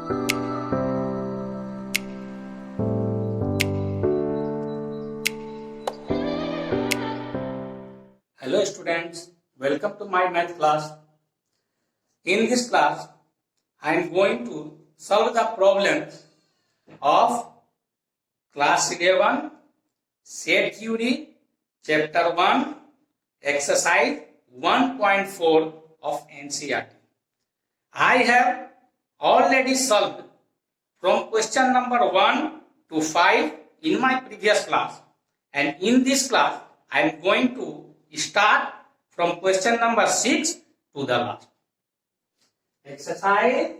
Hello students, welcome to my math class. In this class, I am going to solve the problem of class 11, set theory, chapter 1, exercise 1.4 of NCERT. I have already solved from question number 1 to 5 in my previous class, and in this class, I am going to start from question number 6 to the last. Exercise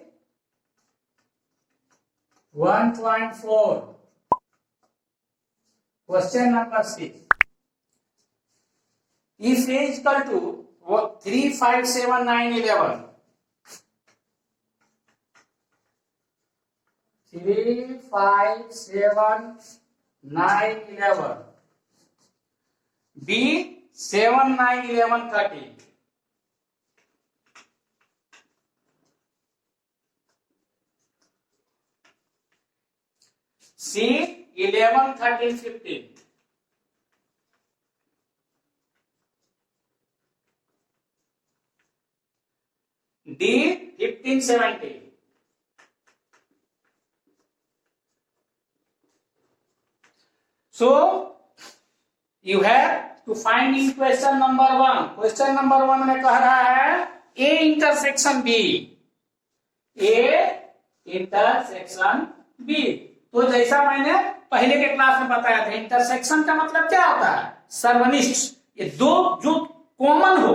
1.4. Question number 6. If A is equal to 3, 5, 7, 9, 11. 3, 5, 7, 9, 11. B 7, 9, 11, 13. C 11, 13, 15. D 15, 17. So you have to find in question number 1. Question number 1 में कह रहा है A intersection B. A intersection B. तो जैसा मैंने पहले के class में बताया था, इंटरसेक्शन का मतलब क्या होता है? सर्वनिष्ठ. ये दो जो कॉमन हो,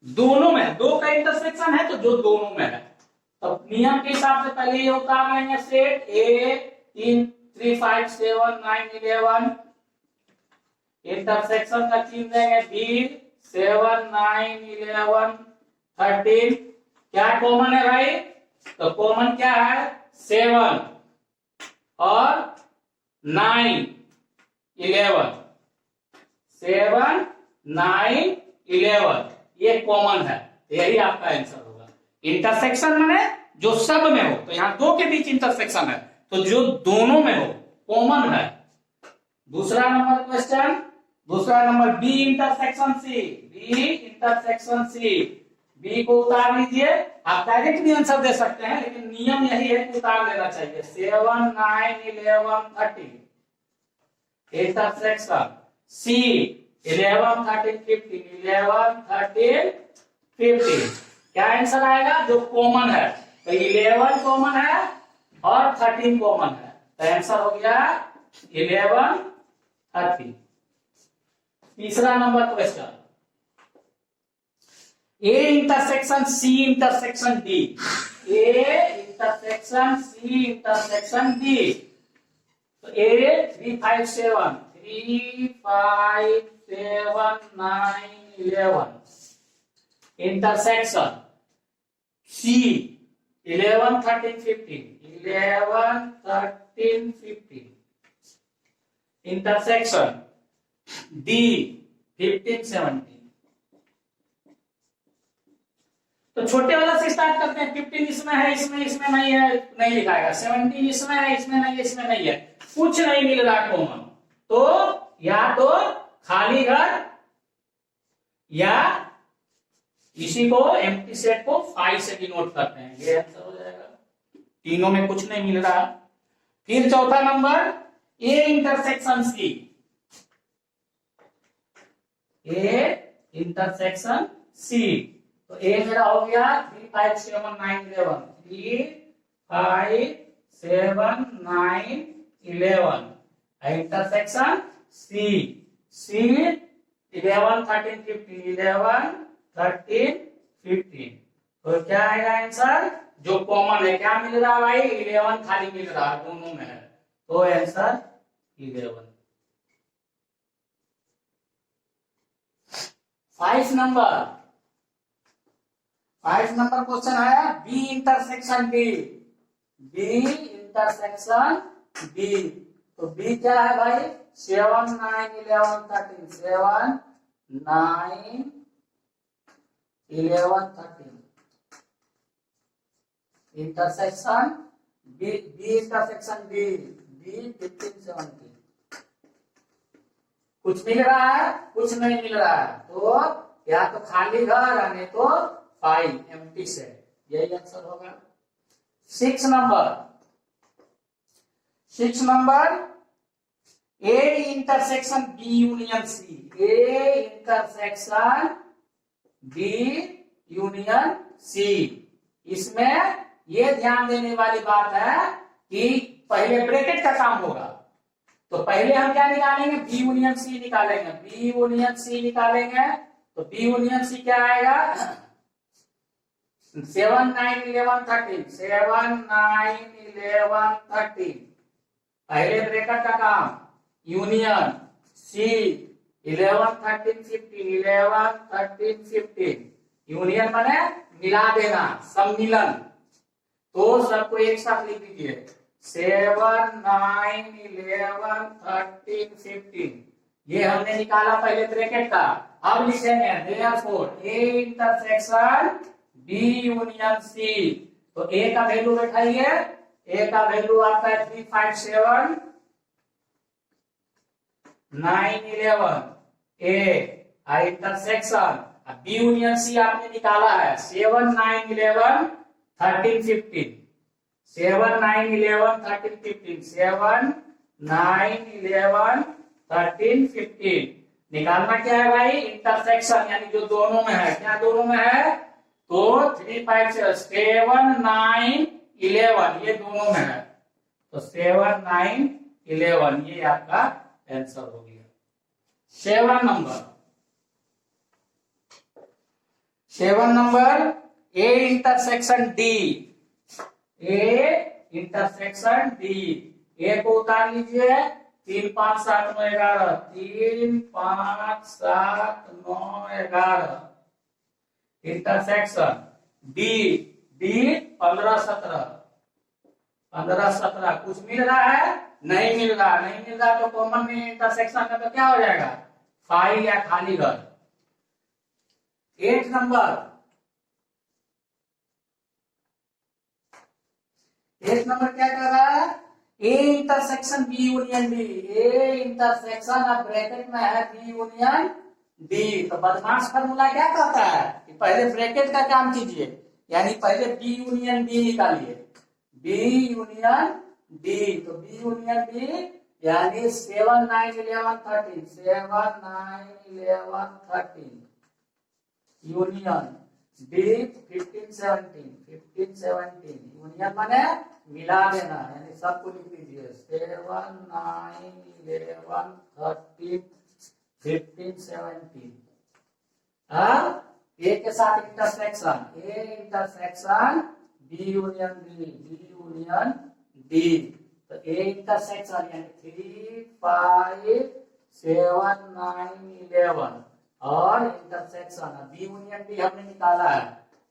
दोनों में दो का इंटरसेक्शन है तो जो दोनों में है. तो नियम के हिसाब से पहले ये उतार लेंगे सेट A 3, 5, 7, 9, 11. इंटरसेक्शन का चिन्ह देंगे बी 7, 9, 11, 13. क्या कॉमन है भाई? तो कॉमन क्या है? 7 और 9, 11. 7, 9, 11 ये कॉमन है. यही आपका आंसर होगा. इंटरसेक्शन माने जो सब में हो, तो यहाँ दो के बीच इंटरसेक्शन है, तो जो दोनों में हो कॉमन है. दूसरा नंबर क्वेश्चन, दूसरा number B intersection C. B intersection C. B को उतार लीजिए. आप डायरेक्ट भी आंसर दे सकते हैं, लेकिन नियम यही है कि उतार लेना चाहिए. 7, 9, 11, 13. Intersection C 11, 13, 15. 11, 13, 15. क्या आंसर आएगा? जो कॉमन है. तो 11 कॉमन है और 13 कॉमन है, तो आंसर हो गया 11, 13. तीसरा number question, A intersection C intersection D. A intersection C intersection D. तो A 3, 5, 7. 3, 5, 7, 9, 11. Intersection C 11, 13, 15. 11, 13, 15. Intersection D 15, 17. तो छोटे वाला से स्टार्ट करते हैं. 15 इसमें है, इसमें नहीं है, नहीं लिखाएगा. 17 इसमें है, इसमें नहीं है, इसमें नहीं है. कुछ नहीं मिल रहा कॉमन, तो या तो खाली घर या इसी को एम्प्टी सेट को 5 से डिनोट करते हैं. ये आंसर हो जाएगा. तीनों में कुछ नहीं मिल रहा. फिर चौथा number A intersection C. A intersection C. तो ए मेरा हो गया 3, 5, 7, 9, 11. 3, 5, 7, 9, 11. Intersection C. सी 11, 13, 15. 11, 13, 15. तो क्या आएगा आंसर? जो कॉमन है. क्या मिल रहा है भाई? 11 खाली मिल रहा है, दोनों में है, तो आंसर 11. 5 नंबर क्वेश्चन आया B intersection D. B intersection D. तो बी क्या है भाई? 7, 9, 11, 13. 7, 9, 11, 13. Intersection B intersection D, D 15 17 कुछ मिल रहा है, कुछ नहीं मिल रहा है, तो या तो खाली घर है, नहीं तो 5 एम्प्टी से, यही आंसर होगा। 6 number A intersection B union C, A intersection B union C. इसमें ये ध्यान देने वाली बात है कि पहले ब्रैकेट का काम होगा, तो पहले हम क्या निकालेंगे, बी यूनियन सी निकालेंगे, बी यूनियन सी निकालेंगे, तो बी यूनियन सी क्या आएगा, 7 9 11 13, 7 9 11 13, पहले ब्रैकेट का काम, यूनियन सी 11 13 15, 11 13 15, यूनियन माने मिला देना, सम्मिलन, तो सबको एक साथ लिख दीजिए, 7 9 11 13 15, ये हमने निकाला पहले ब्रैकेट का। अब लिखेंगे therefore A intersection B union C, तो ए का वैल्यू बैठाइए, ए का वैल्यू आपका है 3 5 7 9 11, A intersection B union C आपने निकाला है 7 9 11 13 15, 7 9 11 13 15, 7 9 11 13 15, निकालना क्या है भाई, इंटरसेक्शन, यानी जो दोनों में है, क्या दोनों में है, तो 3 5 7 9 11 ये दोनों में है, तो 7 9 11 ये आपका आंसर हो गया। 7 number A intersection D, A intersection D, A को उतार लीजिए, 3 5 7 9 11, 3 5 7 9 11, इंटरसेक्शन डी, डी 15 17, 15 17, कुछ मिल रहा है, नहीं मिल रहा, नहीं मिल रहा, तो कॉमन में इंटरसेक्शन में तो क्या हो जाएगा, 5 या खाली घर। 8 नंबर, 8 नंबर क्या कर रहा है, A intersection B union D, A intersection अब ब्रैकेट में है बी यूनियन डी, तो बदमाश फार्मूला क्या कहता है कि पहले ब्रैकेट का काम कीजिए, यानी पहले बी यूनियन डी निकालिए, बी यूनियन डी, तो बी यूनियन डी यानी 7 9 11 13, 7 9 11 13, यूनियन डी 15 17, 15 17, यूनियन माने मिला देना, यानी सबको लिख दीजिए, 7 9 11 13 15 17, अब ए के साथ intersection, A intersection B union D, B union D, तो ए इंटरसेक्शन यानी 3 5 7 9 11, और इंटरसेक्शन बी यूनियन डी हमने निकाला है,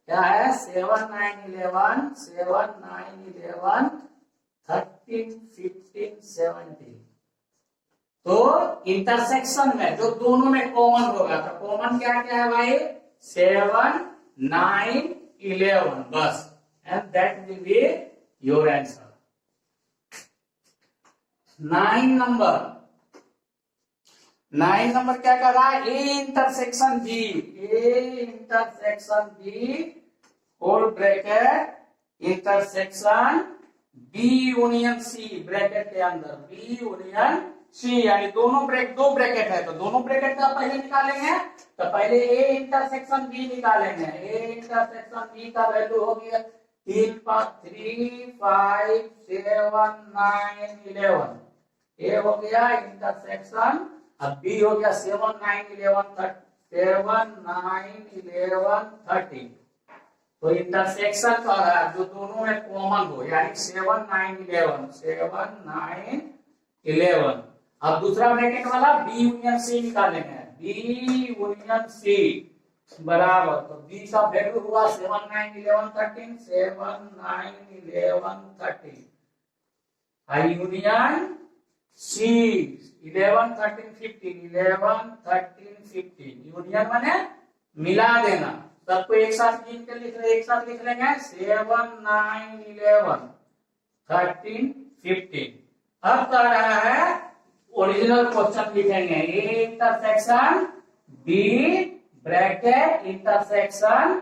क्या है, 7 9 11, 7 9 11 13 15 17, तो इंटरसेक्शन में जो दोनों में कॉमन होगा, तो कॉमन क्या क्या है भाई, 7 9 11 बस, and that will be your answer. 9 number क्या कर रहा है, A intersection B, A intersection B whole bracket intersection B union C, bracket के अंदर बी यूनियन सी, यानी दो ब्रैकेट है, तो दोनों ब्रैकेट का पहले निकालेंगे, तो पहले ए इंटरसेक्शन बी निकालेंगे, ए इंटरसेक्शन बी का वैल्यू हो गया 3 5 7 9 11, ए हो गया इंटरसेक्शन, अब बी हो गया 7 9 11 13, तो इंटरसेक्शन का है जो दोनों में कॉमन हो, यानी 7 9 11। अब दूसरा ब्रैकेट वाला बी यूनियन सी निकालेंगे, बी यूनियन सी बराबर, तो बी का वैल्यू हुआ 7 9 11 13, 7 9 11 13, यूनियन सी 11 13 15, 11 13 15, यूनियन माने मिला देना, सबको एक साथ गिन के लिख रहे, एक साथ लिख लेंगे 7 9 11 13, 15। अब कह रहा है ओरिजिनल क्वेश्चन लिखेंगे A intersection B bracket intersection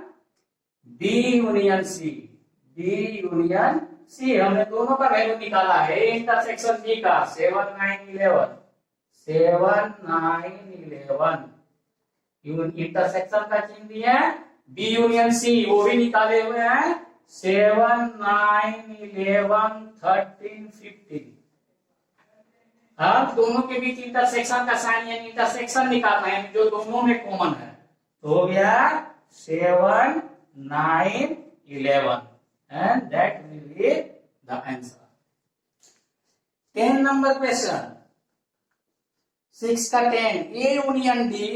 B union C, B union C. हमने दोनों का वैल्यू निकाला है। ए इंटरसेक्शन बी का 7, 9, 11, 7, 9, 11 इंटरसेक्शन का चिन्ह दिया है। बी यूनियन सी वो भी निकाले हुए हैं 7, 9, 11, 13, 15। अब दोनों के बीच इंटरसेक्शन का साइन यानी इंटरसेक्शन निकालना है जो दोनों में कॉमन है। तो हो गया 7, 9, 11 and that will be the answer. 10 number question 6 का 10 A union D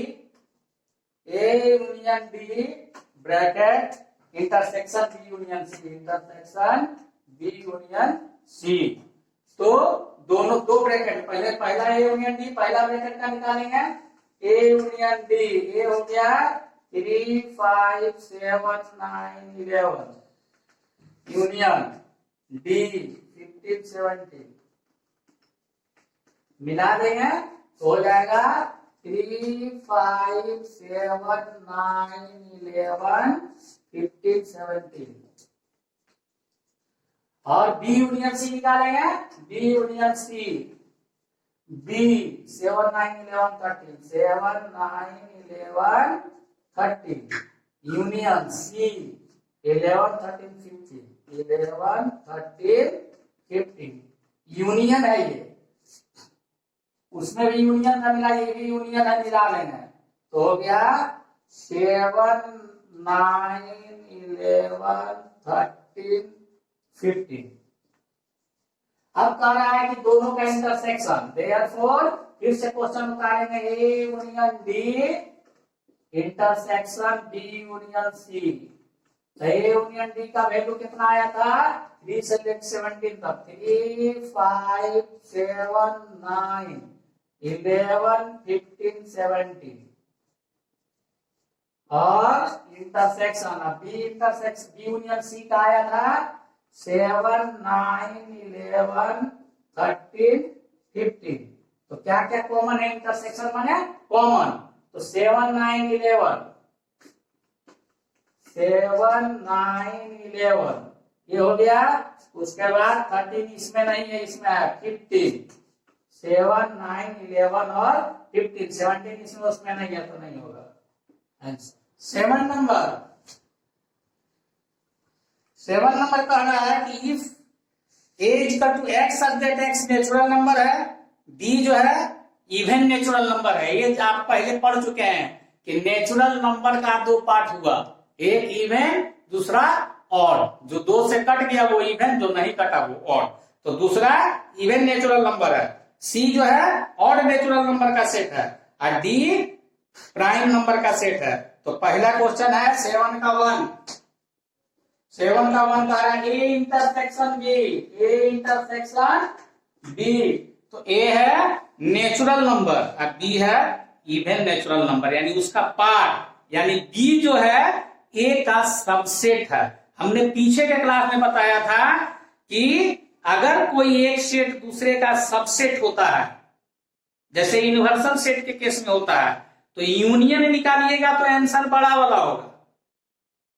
bracket intersection B union C, intersection B union C. तो दोनों दो ब्रैकेट पहले पहला ए यूनियन डी पहला ब्रैकेट का निकालेंगे। ए यूनियन डी ए हो गया 3, 5, 7, 9, 11 यूनियन डी 15, 17 मिला देंगे तो हो जाएगा 3, 5, 7, 9, 11, 15, 17। और बी यूनियन सी निकालेंगे। B union C B 7, 9, 11, 13, 7, 9, 11, 13 union C 11, 13, 15, 11, 13, 15 union है ये, उसमें भी यूनियन का मिला, ये भी यूनियन है, मिला लेंगे तो हो गया 7, 9, 11, 13, 15। अब कह रहा है कि दोनों का इंटरसेक्शन, देयरफॉर फिर से क्वेश्चन उतारेंगे A union D intersection B union C. तो ए यूनियन डी का वैल्यू कितना आया था 3 से लेकर 17 तक, 3, 5, 7, 9, 11, 15, 17। और इंटरसेक्शन बी यूनियन सी का आया था 7, 9, 11, 13, 15। तो क्या क्या कॉमन है इंटरसेक्शन माने कॉमन। तो 7, 9, 11 ये हो गया। उसके बाद 13 इसमें नहीं है, इसमें है 15, 7, 9, 11 और 15, 17 इसमें उसमें नहीं है तो नहीं होगा आंसर। 7 नंबर कह रहा है कि if A equal to X such that X natural number है, बी जो है इवन नेचुरल नंबर है। ये आप पहले पढ़ चुके हैं कि नेचुरल नंबर का दो पार्ट हुआ, एक इवन दूसरा ऑड। जो दो से कट गया वो इवन, जो नहीं कटा वो ऑड। तो दूसरा इवन नेचुरल नंबर है, सी जो है ऑड नेचुरल नंबर का सेट है और डी प्राइम नंबर का सेट है। तो पहला क्वेश्चन है 7 का 1 कह रहा है A intersection B, A intersection B. तो ए है नेचुरल नंबर और बी है इवन नेचुरल नंबर, यानी उसका पार्ट, यानी बी जो है ए का सबसेट है। हमने पीछे के क्लास में बताया था कि अगर कोई एक सेट दूसरे का सबसेट होता है, जैसे यूनिवर्सल सेट के केस में होता है, तो यूनियन निकालिएगा तो आंसर बड़ा वाला होगा,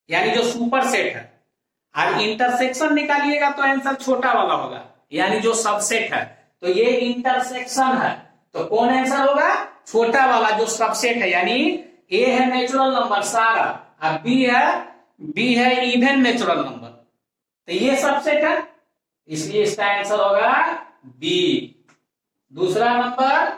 यानी जो सुपर सेट है। और इंटरसेक्शन निकालिएगा तो आंसर छोटा वाला होगा, यानी जो सबसेट है। तो ये इंटरसेक्शन है, तो कौन आंसर होगा छोटा वाला जो सबसेट है, यानी ए है नेचुरल नंबर सारा और बी है इवन नेचुरल नंबर। तो ये सबसेट है, इसलिए इसका आंसर होगा बी। दूसरा नंबर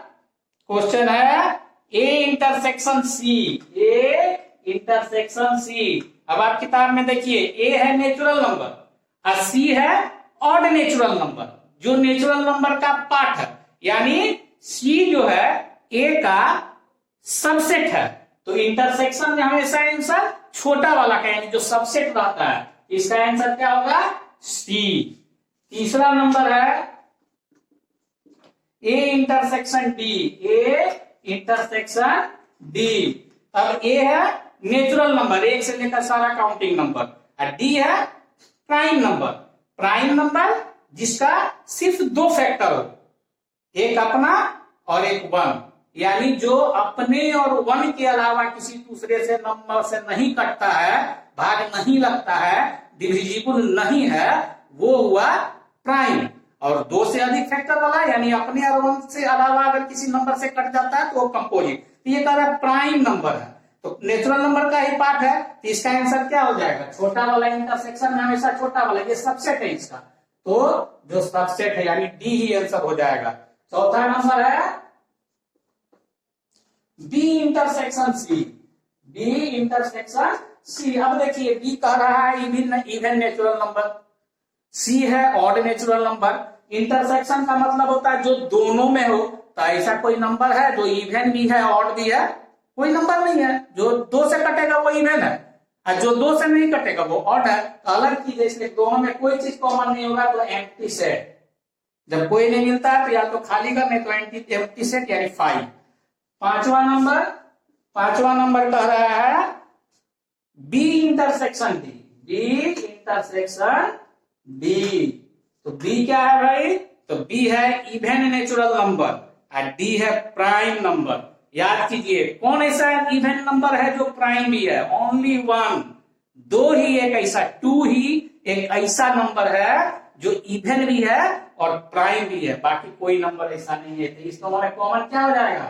क्वेश्चन है A intersection C, A intersection C. अब आप किताब में देखिए ए है नेचुरल नंबर और सी है ऑड नेचुरल नंबर, जो नेचुरल नंबर का पार्ट है, यानी सी जो है ए का सबसेट है। तो इंटरसेक्शन में हमेशा आंसर छोटा वाला का, यानी जो सबसेट रहता है, इसका आंसर क्या होगा सी। तीसरा नंबर है A intersection D, A intersection D. अब ए है नेचुरल नंबर, एक से लेकर सारा काउंटिंग नंबर, और डी है प्राइम नंबर। प्राइम नंबर जिसका सिर्फ दो फैक्टर हो, एक अपना और एक वन, यानी जो अपने और वन के अलावा किसी दूसरे से नंबर से नहीं कटता है, भाग नहीं लगता है, डिविजिबल नहीं है, वो हुआ प्राइम। और दो से अधिक फैक्टर वाला यानी अपने और वन से अलावा अगर किसी नंबर से कट जाता है तो वो कंपोजिट। तो ये कह रहा है प्राइम नंबर है, तो नेचुरल नंबर का ही पार्ट है, तो इसका आंसर क्या हो जाएगा? छोटा वाला इंटरसेक्शन में हमेशा छोटा वाला, ये सबसेट है इसका, तो जो सबसेट है यानी डी ही आंसर हो जाएगा। चौथा नंबर है B intersection C, B intersection C. अब देखिए बी कह रहा है इवन नेचुरल नंबर, सी है ऑड नेचुरल नंबर। इंटरसेक्शन का मतलब होता है जो दोनों में हो, तो ऐसा कोई नंबर है जो इवन भी है ऑड भी है? कोई नंबर नहीं है। जो दो से कटेगा वो इवन है और जो दो से नहीं कटेगा वो ऑड है। तो अलग चीज है, इसलिए दोनों में कोई चीज कॉमन नहीं होगा, तो एम्प्टी सेट। जब कोई नहीं मिलता है तो या तो खाली करने, तो एम्प्टी सेट यानी 5। पांचवा नंबर कह रहा है B intersection D, B intersection D. तो बी क्या है भाई? तो बी है इवन नेचुरल नंबर और डी है प्राइम नंबर। याद कीजिए कौन ऐसा इवन नंबर है जो प्राइम भी है? ओनली वन, दो ही एक ऐसा, टू ही एक ऐसा नंबर है जो इवन भी है और प्राइम भी है, बाकी कोई नंबर ऐसा नहीं है। तो इसको हमारे कॉमन क्या हो जाएगा?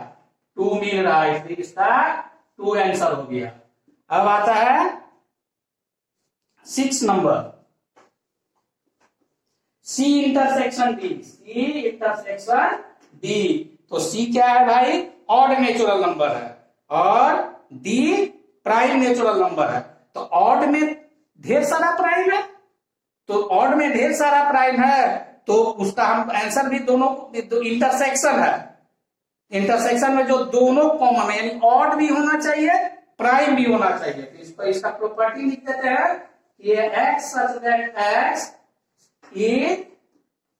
2 मिल रहा है, इसलिए इसका 2 आंसर हो गया। अब आता है 6 number, C intersection D, C intersection D. तो सी क्या है भाई? ऑड नेचुरल नंबर है और डी प्राइम नेचुरल नंबर है। तो ऑड में ढेर सारा प्राइम है, तो ऑड में ढेर सारा प्राइम है, तो उसका हम आंसर भी दोनों इंटरसेक्शन है। इंटरसेक्शन में जो दोनों कॉमन है यानी ऑड भी होना चाहिए, प्राइम भी होना चाहिए। तो इसको इसका प्रॉपर्टी लिख देते हैं, ये x such that x is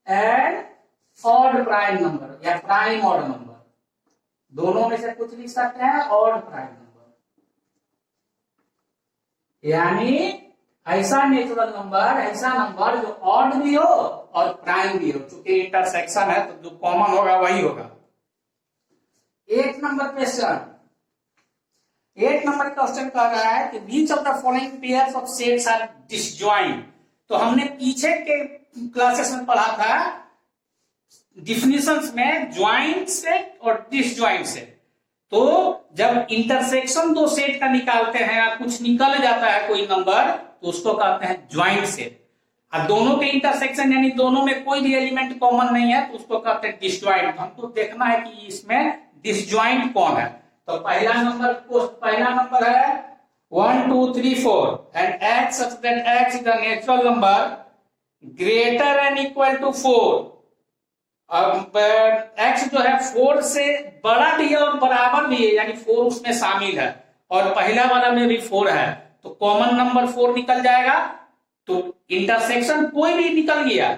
an odd prime number या प्राइम ऑड नंबर, दोनों में से कुछ लिख सकते हैं, ऑड प्राइम नंबर यानी ऐसा नेचुरल नंबर, ऐसा नंबर जो ऑड भी हो और प्राइम भी हो। चूंकि इंटरसेक्शन है तो जो कॉमन होगा वही होगा। 8 नंबर क्वेश्चन, 8 नंबर क्वेश्चन कह रहा है कि which of the following pairs of sets are disjoint. तो हमने पीछे के क्लासेस में पढ़ा था डिफिनेशंस में ज्वाइंट सेट और डिसजॉइंट सेट। तो जब इंटरसेक्शन दो सेट का निकालते हैं या कुछ निकल जाता है कोई नंबर, तो उसको कहते हैं ज्वाइंट सेट। और दोनों के इंटरसेक्शन यानी दोनों में कोई भी एलिमेंट कॉमन नहीं है, तो उसको कहते हैं डिसजॉइंट। हमको देखना है कि इसमें डिसजॉइंट कौन है। तो पहला नंबर है 1 2 3 4 and x such that x is a natural number greater than equal to 4। अब x जो है 4 से बड़ा भी है और बराबर भी है, यानी 4 उसमें शामिल है और पहला वाला में भी 4 है, तो कॉमन नंबर 4 निकल जाएगा। तो इंटरसेक्शन कोई भी निकल गया,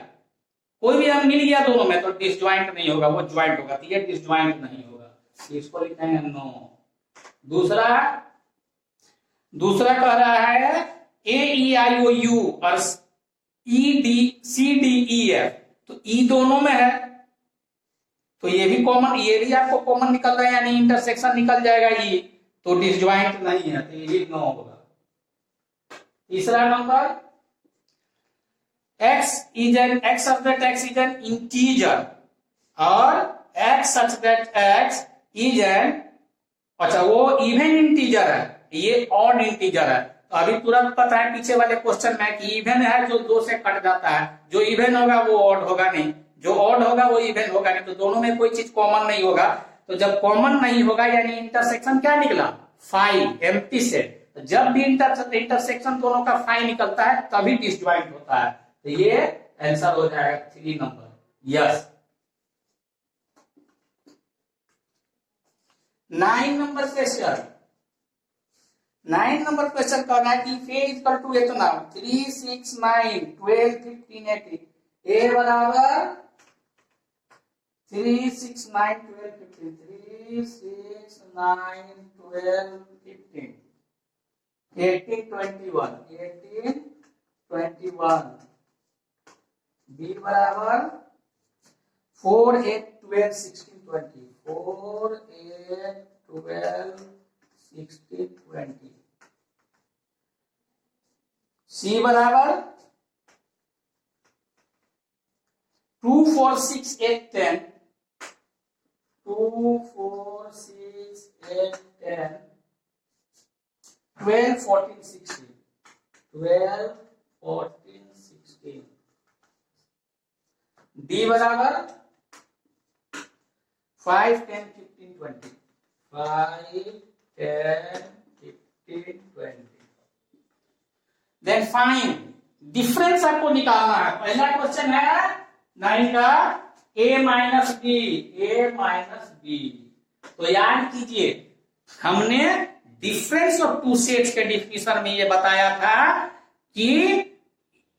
कोई भी हम मिल गया दोनों में, तो डिसजॉइंट नहीं होगा, वो ज्वाइंट होगा। तो ये डिसजॉइंट नहीं होगा, इसको लिखेंगे नो। दूसरा कह रहा है ए ई आई ओ यू और E D C D E F, तो ई दोनों में है, तो ये भी कॉमन, ये भी आपको कॉमन निकल रहा है यानी इंटरसेक्शन निकल जाएगा ई, तो डिसजॉइंट नहीं है, तो ये नो होगा। तीसरा number x such that x is an integer और x such that x is an, अच्छा वो इवन इंटीजर है, ये ऑड इंटीजर है। तो अभी तुरंत पता है पीछे वाले क्वेश्चन में कि इवन है जो 2 से कट जाता है, जो इवन होगा वो ऑड होगा नहीं, जो ऑड होगा वो इवन होगा नहीं, तो दोनों में कोई चीज कॉमन नहीं होगा। तो जब कॉमन नहीं होगा यानी इंटरसेक्शन क्या निकला? 5, एम्प्टी सेट। तो जब भी इंटरसेक्शन दोनों का 5 निकलता है तभी डिसजॉइंट होता है, तो ये आंसर हो जाएगा 3 number, yes. 9 number question, 9 number question कहना है कि a इक्वल टू इतना 3 6 9 12 15 18, a बराबर 3 6 9 12 15, 3 6 9 12 15 18 21 18 21। बी बराबर 4 8 12 16 20 4 8 12 16 20 सी बराबर 2 4 6 8 10 2 4 6 8 10 12 14 16 12 14 16 डी बराबर 5 10 15 20 5 10 15 20 देन फाइंड डिफरेंस आपको निकालना है। पहला क्वेश्चन है 9 का a माइनस बी। तो याद कीजिए हमने डिफरेंस ऑफ टू सेट्स के डिफिनेशन में ये बताया था कि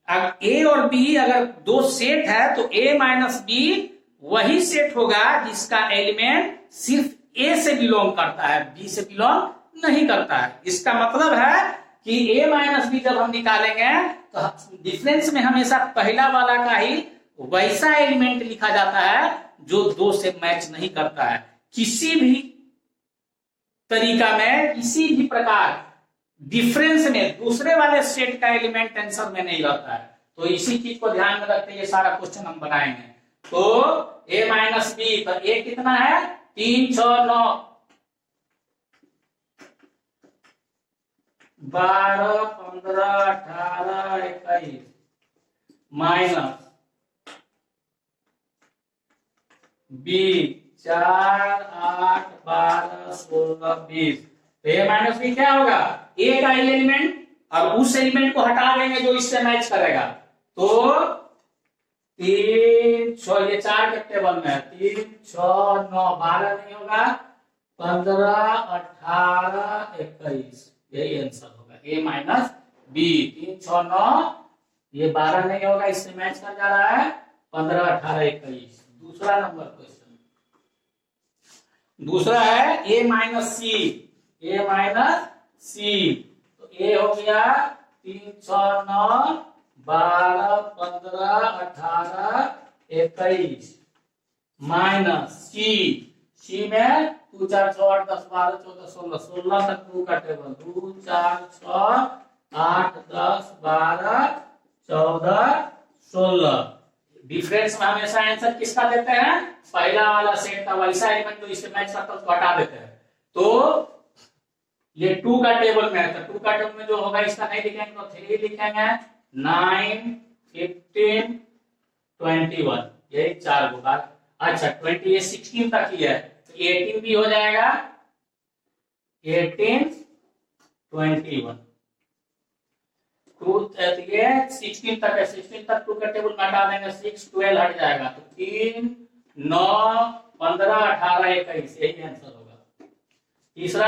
ए और बी अगर दो सेट है तो a माइनस बी वही सेट होगा जिसका एलिमेंट सिर्फ a से बिलोंग करता है, b से बिलोंग नहीं करता है। इसका मतलब है कि a माइनस बी जब हम निकालेंगे तो डिफरेंस में हमेशा पहला वाला का ही वैसा एलिमेंट लिखा जाता है जो दो से मैच नहीं करता है। किसी भी तरीका में किसी भी प्रकार डिफरेंस में दूसरे वाले सेट का एलिमेंट आंसर में नहीं रहता है। तो इसी चीज को ध्यान में रखते ये सारा क्वेश्चन हम बनाएंगे। तो a माइनस बी, तो a कितना है 3 6 9 12 15 18 21 माइनस बी 4 8 12 16 20। तो ए माइनस बी क्या होगा, ए का एलिमेंट और उस एलिमेंट को हटा देंगे जो इससे मैच करेगा। तो 3 6 ये 4 के टेबल में है 3 6 9 12 नहीं होगा 15 18 21 यही आंसर होगा ए माइनस बी। 3 6 9 ये 12 नहीं होगा इससे मैच कर जा रहा है 15 18 21। दूसरा नंबर क्वेश्चन, दूसरा है ए माइनस सी। ए माइनस सी तो ए हो गया 3 6 9 12 15 18 21 माइनस सी। सी में 2 4 6 8 10 12 14 16 16 तक 2 का टेबल 2 4 6 8 10 12 14 16। डिफरेंस में हमेशा आंसर किसका देते हैं, पहला वाला सेट का वैसा एलिमेंट जो इससे मैच करता है उसको हटा देते हैं। तो ये 2 का टेबल में है तो 2 का टेबल में जो होगा इसका नहीं लिखेंगे तो 3 लिखेंगे 9 15 21 यही 4 होगा। अच्छा 20 ये 16 तक ही है तो 18 भी हो जाएगा 18 21 2 ये 16 तक है 16 तक 2 का टेबल में हटा देंगे 6 12 हट जाएगा तो 3 9 15 18 21 यही आंसर होगा। तीसरा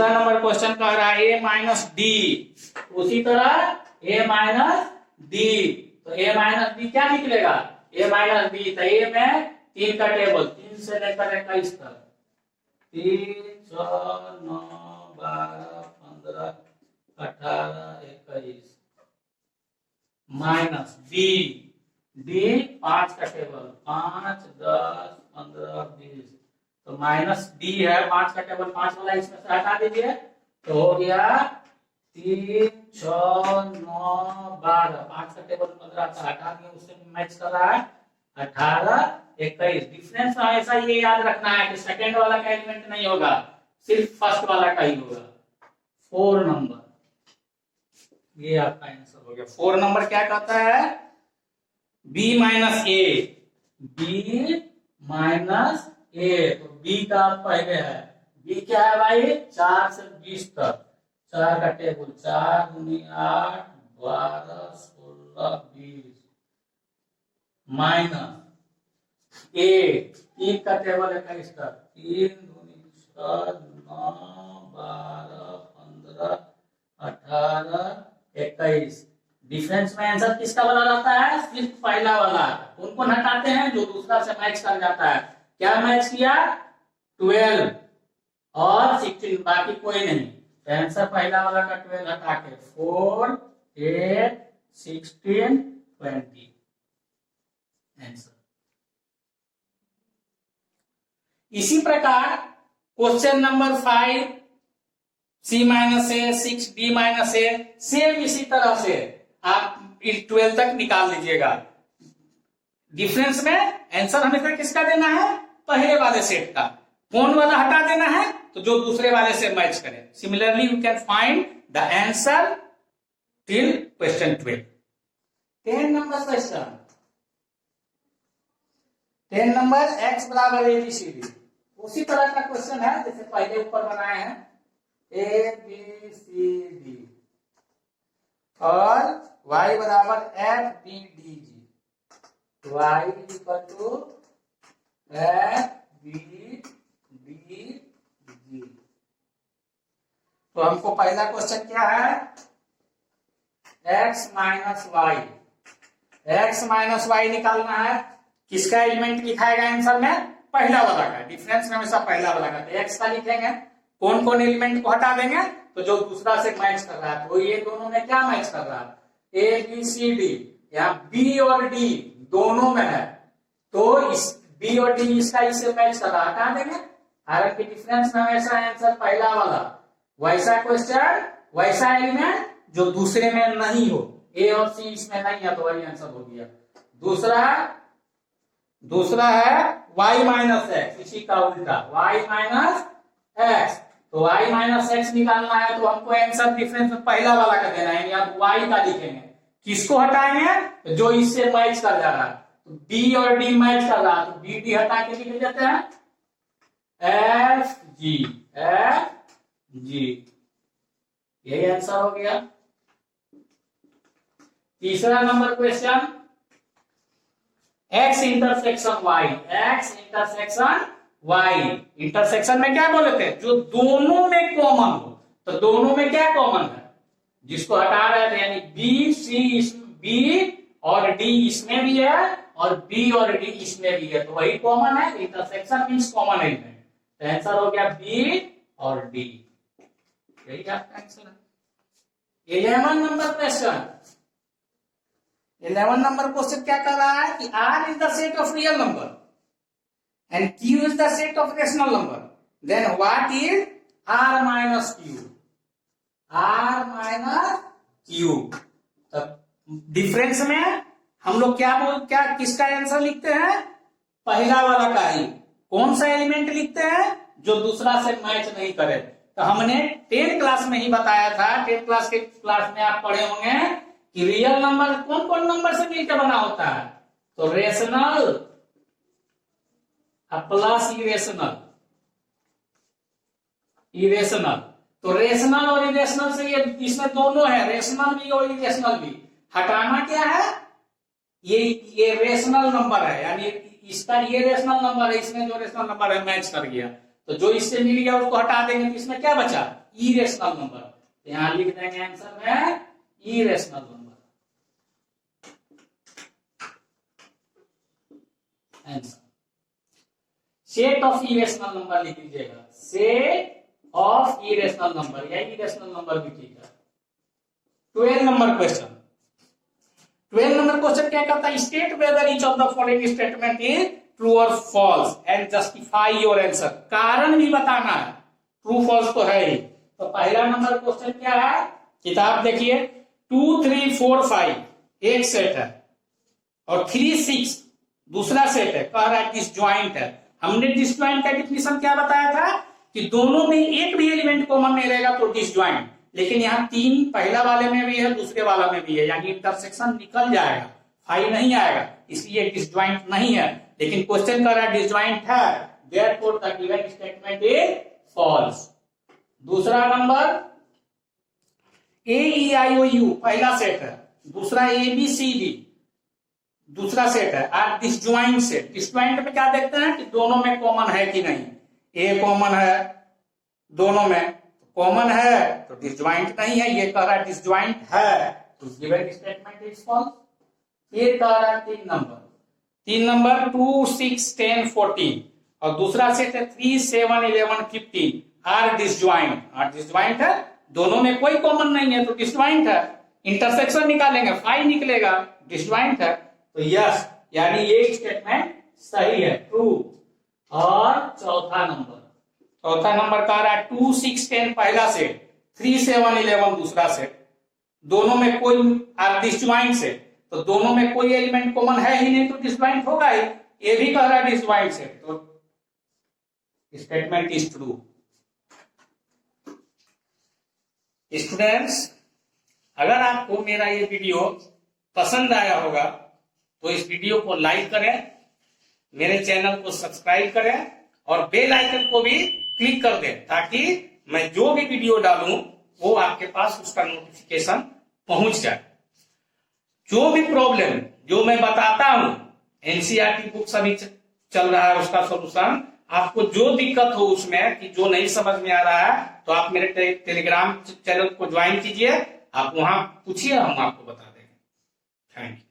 नंबर क्वेश्चन कह रहा है ए माइनस डी। उसी तरह ए माइनस डी तो ए माइनस डी क्या निकलेगा, ए माइनस डी तो ए में 3 का टेबल 3 से लेकर 21 तक 3 6 9 12 15 18 21 माइनस डी 5 का टेबल 5 10 15 20 तो माइनस डी है 5 का टेबल 5 वाला इसमें से हटा दीजिए तो हो गया 3 6 9 12 5 का टेबल 15 से हटा दिए उससे मैच कर रहा है 18 21। डिफरेंस हमेशा ये याद रखना है कि सेकंड वाला का एलिमेंट नहीं होगा सिर्फ फर्स्ट वाला का ही होगा। 4 नंबर ये आपका आंसर हो गया। 4 नंबर क्या कहता है b माइनस ए, b माइनस ए तो b का पहले है b क्या है भाई 4 से 20 तक 4 का टेबल 4 दूनी 8 12 16 20 माइनस ए 3 का टेबल 21 तक 3 दूनी 6 9 12 15 18 21। डिफरेंस में आंसर किसका वाला रहता है, सिर्फ पहला वाला। कौन कौन हटाते हैं, जो दूसरा से मैच कर जाता है। क्या मैच किया 12 और 16 बाकी कोई नहीं। आंसर पहला वाला का 12 हटा के 4 8 16, 20 आंसर। इसी प्रकार question number 5 C-A 6 D-A same इसी तरह से आप 12 तक निकाल लीजिएगा। डिफरेंस में आंसर हमेशा किसका देना है, पहले वाले सेट का, कौन वाला हटा देना है तो जो दूसरे वाले से मैच करे। Similarly you can find the answer till question 12। 10 number question, 10 number x बराबर ABCD, उसी तरह का क्वेश्चन है जैसे पहले ऊपर बनाए हैं ABCD और y बराबर FBDG, y equal to FBDG। तो हमको पहला क्वेश्चन क्या है, x माइनस वाई निकालना है। किसका एलिमेंट लिखाएगा आंसर में, पहला वाला का। डिफरेंस में हमेशा पहला वाला का, तो x का लिखेंगे। कौन कौन एलिमेंट को हटा देंगे तो जो दूसरा से मैच कर रहा है, तो ये दोनों में क्या मैच कर रहा है, ए बी सी डी, यहाँ बी और डी दोनों में है, तो इस बी और डी इसका इससे मैच कर रहा है, हटा देंगे। हालांकि डिफरेंस में हमेशा आंसर पहला वाला, वैसा क्वेश्चन वैसा एलिमेंट जो दूसरे में नहीं हो, ए और सी इसमें नहीं है तो वही आंसर हो गया। दूसरा है y माइनस एक्स, इसी का उल्टा y माइनस एक्स, तो y माइनस एक्स निकालना है तो हमको आंसर डिफरेंस में पहला वाला का देना है, यानी आप y का लिखेंगे। किसको हटाएंगे, जो इससे मैच कर जा रहा है, तो b और d मैच कर रहा है तो b d हटा के लिख देते हैं f g, यही आंसर हो गया। तीसरा number question, x intersection y, intersection में क्या बोले थे, जो दोनों में कॉमन हो, तो दोनों में क्या कॉमन है, जिसको हटा रहे थे, यानी b और d इसमें भी है और b और d इसमें भी है, तो वही कॉमन है। इंटरसेक्शन मींस कॉमन एलिमेंट, तो आंसर हो गया b और d, यही आपका आंसर है। 11 नंबर क्वेश्चन, 11 नंबर क्वेश्चन क्या कर रहा है कि R is the set of real number and Q is the set of rational number, then what is R minus Q? R minus Q, difference में हम लोग क्या किसका आंसर लिखते हैं, पहला वाला का ही। कौन सा एलिमेंट लिखते हैं, जो दूसरा से मैच नहीं करे। तो हमने 10 क्लास में ही बताया था, 10 क्लास में आप पढ़े होंगे कि रियल नंबर कौन कौन नंबर से मिलकर बना होता है, तो रेशनल प्लस इरेशनल, तो रेशनल और इरेशनल से ये इसमें दोनों है, रेशनल भी और इरेशनल भी। हटाना क्या है, ये रेशनल नंबर है, यानी इसका ये रेशनल नंबर है, इसमें जो रेशनल नंबर है मैच कर गया, तो जो इससे मिल गया उसको हटा देंगे, तो इसमें क्या बचा, इरेशनल नंबर। यहां लिख देंगे आंसर में irrational number. Set of irrational number लिख लीजिएगा, सेट ऑफ इरेशनल नंबर, या इरेशनल नंबर भी ठीक है। 12 नंबर क्वेश्चन, 12 नंबर क्वेश्चन क्या करता है, state whether each of the following statement is true और false and justify your answer, कारण भी बताना है, ट्रू फॉल्स तो है ही। तो पहला नंबर क्वेश्चन क्या है, किताब देखिए, 2 3 4 5 एक सेट है और 3 6 दूसरा सेट है, कह रहा है डिसजॉइंट है। हमने डिसजॉइंट का डिफिनेशन क्या बताया था कि दोनों में एक भी एलिमेंट कॉमन नहीं रहेगा तो डिसजॉइंट, लेकिन यहाँ 3 पहला वाले में भी है दूसरे वाला में भी है, यानी इंटरसेक्शन निकल जाएगा, 5 नहीं आएगा, इसलिए डिसजॉइंट नहीं है। लेकिन क्वेश्चन कर रहा है डिसजॉइंट है, therefore the given statement is false. दूसरा नंबर AEIOU पहला सेट है, दूसरा ABCD दूसरा सेट है, और डिसजॉइंट सेट। डिसजॉइंट में क्या देखते हैं कि दोनों में कॉमन है कि नहीं, ए कॉमन है दोनों में, कॉमन है तो डिसजॉइंट नहीं है, ये कह रहा है डिसजॉइंट है, तो गिवन स्टेटमेंट इज फॉल्स। ये कह रहा है 3 नंबर 2 6 10 14 और दूसरा सेट है 3 7 11 15 आर डिसजॉइंट, है, दोनों में कोई कॉमन नहीं है तो डिसजॉइंट है। इंटरसेक्शन निकालेंगे 5 निकलेगा, डिसजॉइंट है तो यस, यानी ये स्टेटमेंट सही है, ट्रू। और चौथा नंबर का रहा है 2, 6, 10 पहला सेट, 3, 7, 11 दूसरा सेट, दोनों में कोई डिसजॉइंट से, तो दोनों में कोई एलिमेंट कॉमन है ही नहीं तो डिसजॉइंट होगा ही। ये भी कह रहा है डिसजॉइंट से, तो स्टेटमेंट इज ट्रू। स्टूडेंट्स, अगर आपको मेरा ये वीडियो पसंद आया होगा तो इस वीडियो को लाइक करें, मेरे चैनल को सब्सक्राइब करें और बेल आइकन को भी क्लिक कर दें, ताकि मैं जो भी वीडियो डालूं वो आपके पास उसका नोटिफिकेशन पहुंच जाए। जो भी प्रॉब्लम जो मैं बताता हूं, एनसीईआरटी बुक सभी चल रहा है, उसका सॉल्यूशन, आपको जो दिक्कत हो उसमें कि जो नहीं समझ में आ रहा है तो आप मेरे टेलीग्राम चैनल को ज्वाइन कीजिए, आप वहां पूछिए, हम आपको बता देंगे। Thank you.